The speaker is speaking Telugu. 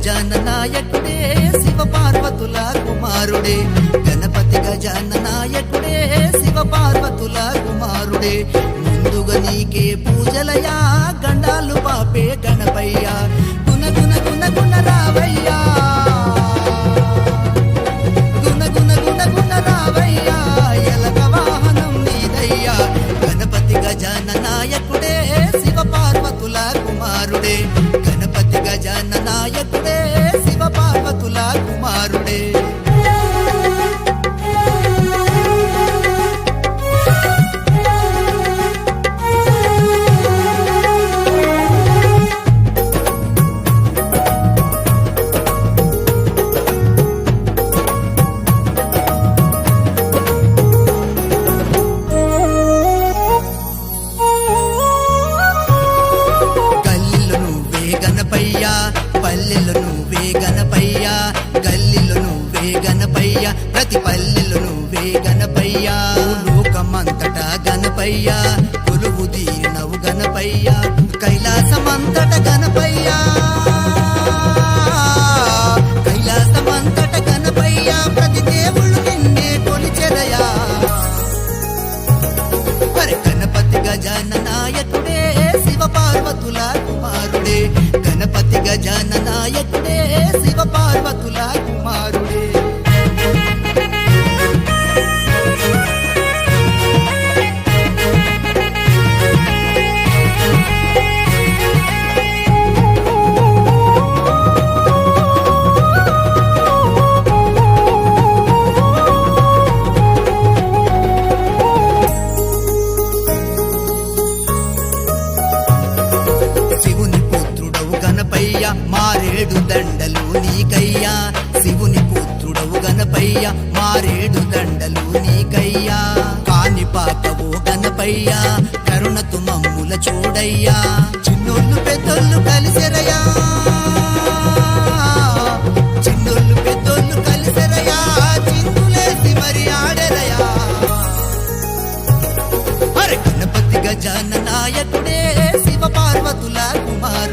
గజాన నాయకుడే శివ పార్వతుల కుమారుడే గణపతి గజాన నాయకుడే శివ పార్వతుల కుమారుడే ముందుగా నీకే పూజలయా గండాలు పాపే గణపయ్యా గుణ గుణ గుణ గుణ రావయ్యా గుణ గుణ గుణ గుణ రావయ్యా ఎలక వాహనం నీదయ్యా గణపతి గజాన నాయకుడే శివ పార్వతుల కుమారుడే గణపతి గజాన నాయకుడే శివ పార్వతుల కుమారుడే పల్లెలు నువ్వే గణపయ్యా గల్లీలో నువ్వే గణపయ్యా ప్రతి పల్లెలు నువ్వే గణపయ్యా లోకమంతటా గణపయ్యా కొలువు తీరినవు గణపయ్యా కైలాసమంతట గణపయ్యా కైలాసమంతట గణపయ్యా ప్రతి దేవుళ్ళు నిన్నే కొలిచెదయా మరి గణపతి గజాన నాయకుడే శివ పార్వతుల కుమారుడే గణపతి గజాన నాయకుడే శివ పార్వతుల కుమారుడే మారేడు దండలు నీకయ్యా శివుని పుత్రుడవు గణపయ్యా మారేడు దండలు నీకయ్యా కాని పాపవో గణపయ్యా కరుణతు మమ్ముల చూడయ్యా చిన్నోళ్ళు పెద్దోళ్ళు కలిసెరయ్యా